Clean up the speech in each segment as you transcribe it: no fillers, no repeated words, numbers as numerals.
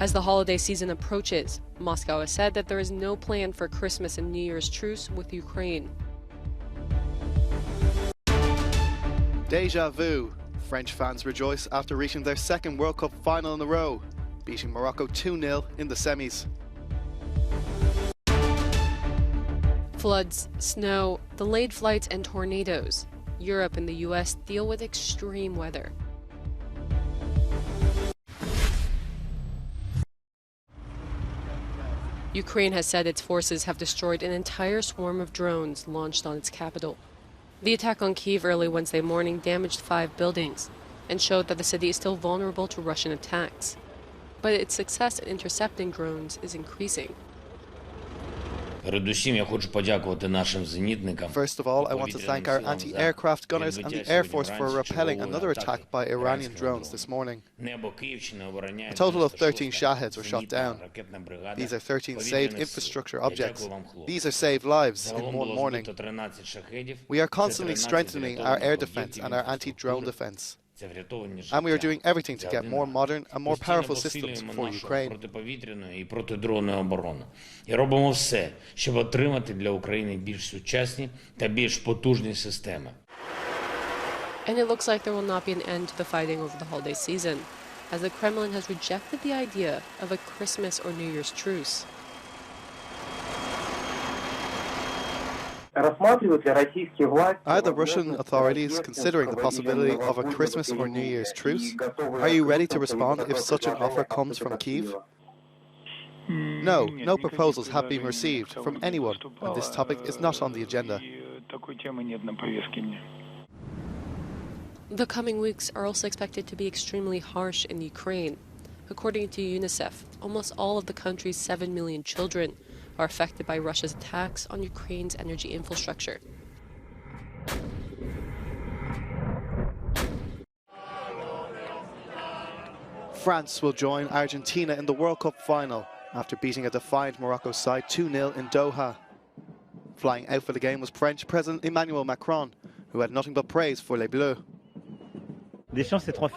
As the holiday season approaches, Moscow has said that there is no plan for Christmas and New Year's truce with Ukraine. Deja vu. French fans rejoice after reaching their second World Cup final in a row, beating Morocco 2-0 in the semis. Floods, snow, delayed flights and tornadoes. Europe and the US deal with extreme weather. Ukraine has said its forces have destroyed an entire swarm of drones launched on its capital. The attack on Kyiv early Wednesday morning damaged 5 buildings and showed that the city is still vulnerable to Russian attacks. But its success in intercepting drones is increasing. First of all, I want to thank our anti-aircraft gunners and the Air Force for repelling another attack by Iranian drones this morning. A total of 13 Shaheds were shot down. These are 13 saved infrastructure objects. These are saved lives in one morning. We are constantly strengthening our air defense and our anti-drone defense. And we are doing everything to get more modern and more powerful systems for Ukraine. І робимо все, щоб отримати для України більш сучасні та більш потужні системи. And it looks like there will not be an end to the fighting over the holiday season, as the Kremlin has rejected the idea of a Christmas or New Year's truce. Are the Russian authorities considering the possibility of a Christmas or New Year's truce? Are you ready to respond if such an offer comes from Kyiv? No, no proposals have been received from anyone, and this topic is not on the agenda. The coming weeks are also expected to be extremely harsh in Ukraine. According to UNICEF, almost all of the country's 7 million children are affected by Russia's attacks on Ukraine's energy infrastructure. France will join Argentina in the World Cup final after beating a defiant Morocco side 2-0 in Doha. Flying out for the game was French President Emmanuel Macron, who had nothing but praise for Les Bleus.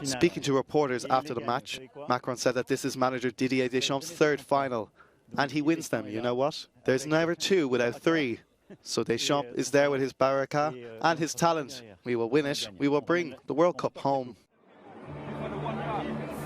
Speaking to reporters after the match, Macron said that this is manager Didier Deschamps' third final, and he wins them. You know what? There's never 2 without 3. So Deschamps is there with his baraka and his talent. We will win it. We will bring the World Cup home.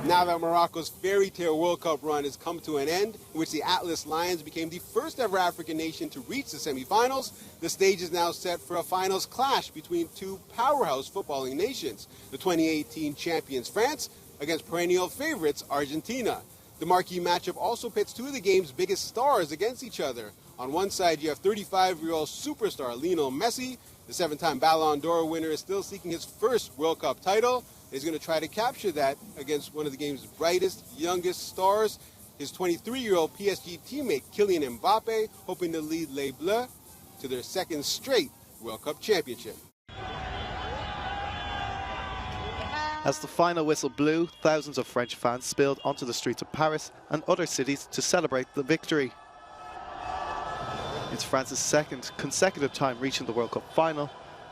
Now that Morocco's fairy tale World Cup run has come to an end, in which the Atlas Lions became the first ever African nation to reach the semifinals, the stage is now set for a finals clash between 2 powerhouse footballing nations, the 2018 champions France against perennial favorites Argentina. The marquee matchup also pits 2 of the game's biggest stars against each other. On one side, you have 35-year-old superstar Lionel Messi. The 7-time Ballon d'Or winner is still seeking his first World Cup title. He's going to try to capture that against one of the game's brightest, youngest stars, his 23-year-old PSG teammate Kylian Mbappe, hoping to lead Les Bleus to their second straight World Cup championship. As the final whistle blew, thousands of French fans spilled onto the streets of Paris and other cities to celebrate the victory. It's France's second consecutive time reaching the World Cup final,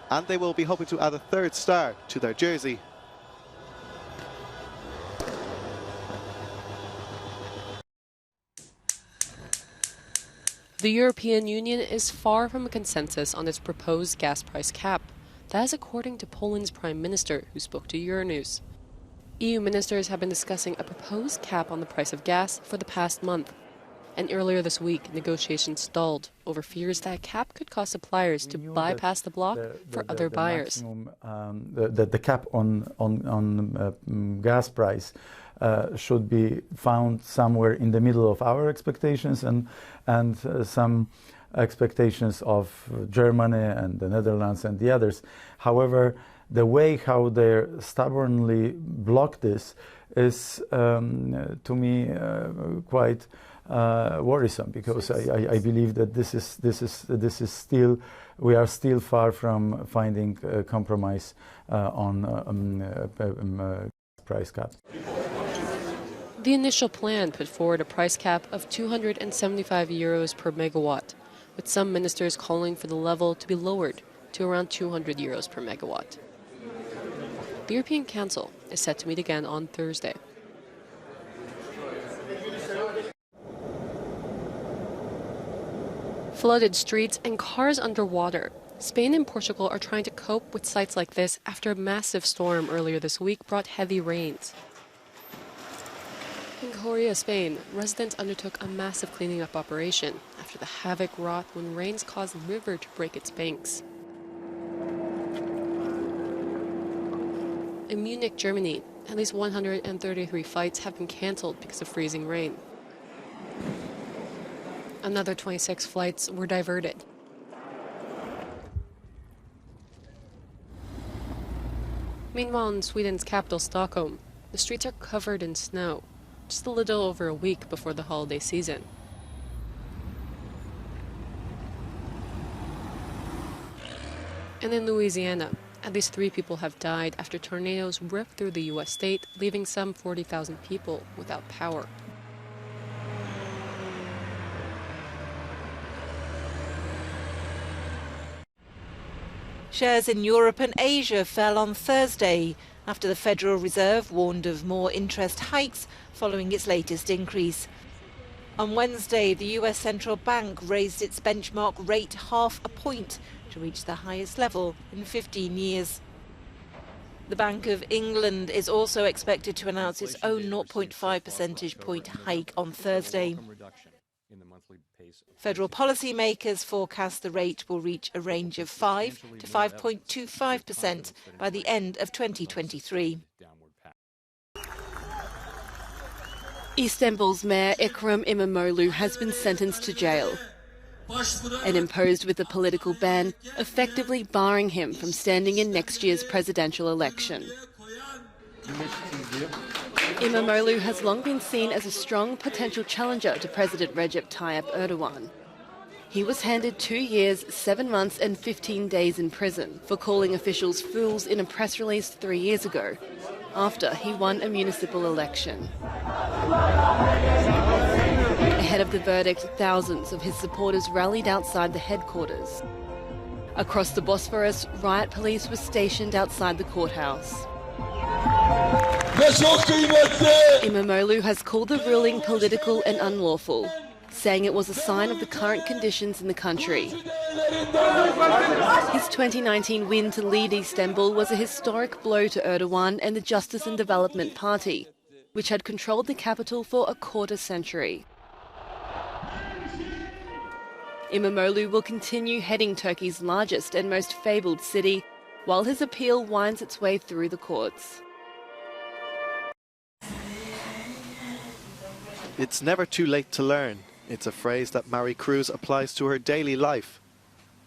and they will be hoping to add a 3rd star to their jersey. The European Union is far from a consensus on its proposed gas price cap. That is according to Poland's Prime Minister, who spoke to Euronews. EU ministers have been discussing a proposed cap on the price of gas for the past month. And earlier this week, negotiations stalled over fears that a cap could cause suppliers to bypass the bloc for other buyers. The cap on gas price should be found somewhere in the middle of our expectations and some expectations of Germany and the Netherlands and the others. However, the way how they stubbornly block this is, to me, quite worrisome, because I believe that this is still, we are still far from finding a compromise on price cap. The initial plan put forward a price cap of 275 euros per megawatt, with some ministers calling for the level to be lowered to around 200 euros per megawatt. The European Council is set to meet again on Thursday. Flooded streets and cars underwater. Spain and Portugal are trying to cope with sights like this after a massive storm earlier this week brought heavy rains. In Coria, Spain, residents undertook a massive cleaning up operation after the havoc wrought when rains caused the river to break its banks. In Munich, Germany, at least 133 flights have been cancelled because of freezing rain. Another 26 flights were diverted. Meanwhile, in Sweden's capital, Stockholm, the streets are covered in snow, just a little over a week before the holiday season. And in Louisiana, at least 3 people have died after tornadoes ripped through the U.S. state, leaving some 40,000 people without power. Shares in Europe and Asia fell on Thursday after the Federal Reserve warned of more interest hikes following its latest increase. On Wednesday, the US Central Bank raised its benchmark rate half a point to reach the highest level in 15 years. The Bank of England is also expected to announce its own 0.5 percentage point hike on Thursday. Federal policymakers forecast the rate will reach a range of 5 to 5.25% by the end of 2023. Istanbul's mayor Ekrem İmamoğlu has been sentenced to jail and imposed with a political ban, effectively barring him from standing in next year's presidential election. İmamoğlu has long been seen as a strong potential challenger to President Recep Tayyip Erdogan. He was handed 2 years, 7 months and 15 days in prison for calling officials fools in a press release 3 years ago, after he won a municipal election. Ahead of the verdict, thousands of his supporters rallied outside the headquarters. Across the Bosphorus, riot police were stationed outside the courthouse. İmamoğlu has called the ruling political and unlawful, saying it was a sign of the current conditions in the country. His 2019 win to lead Istanbul was a historic blow to Erdogan and the Justice and Development Party, which had controlled the capital for a quarter century. İmamoğlu will continue heading Turkey's largest and most fabled city, while his appeal winds its way through the courts. It's never too late to learn. It's a phrase that Mari Cruz applies to her daily life.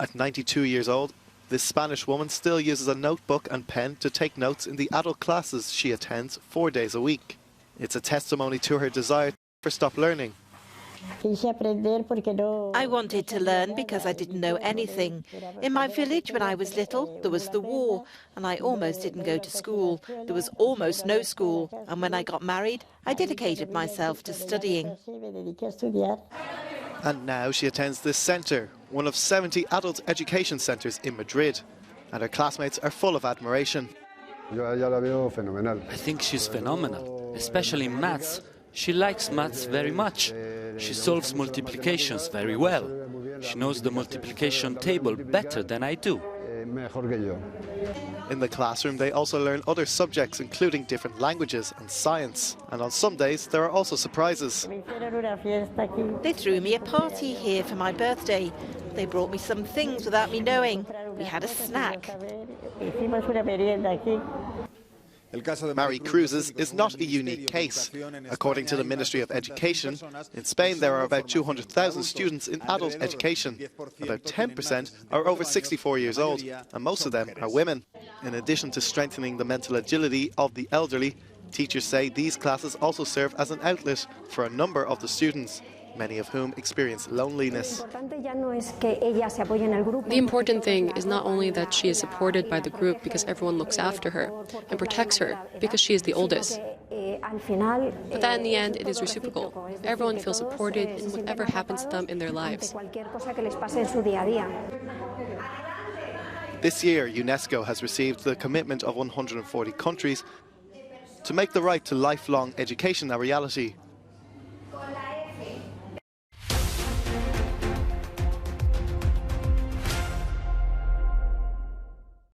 At 92 years old, this Spanish woman still uses a notebook and pen to take notes in the adult classes she attends 4 days a week. It's a testimony to her desire to never stop learning. I wanted to learn because I didn't know anything. In my village when I was little, there was the war, and I almost didn't go to school. There was almost no school, and when I got married, I dedicated myself to studying. And now she attends this centre, one of 70 adult education centres in Madrid, and her classmates are full of admiration. I think she's phenomenal, especially in maths. She likes maths very much. She solves multiplications very well. She knows the multiplication table better than I do. In the classroom, they also learn other subjects, including different languages and science. And on some days, there are also surprises. They threw me a party here for my birthday. They brought me some things without me knowing. We had a snack. Mari Cruz's is not a unique case. According to the Ministry of Education, in Spain there are about 200,000 students in adult education. About 10% are over 64 years old, and most of them are women. In addition to strengthening the mental agility of the elderly, teachers say these classes also serve as an outlet for a number of the students, many of whom experience loneliness. The important thing is not only that she is supported by the group because everyone looks after her and protects her because she is the oldest, but that in the end it is reciprocal. Everyone feels supported in whatever happens to them in their lives. This year, UNESCO has received the commitment of 140 countries to make the right to lifelong education a reality.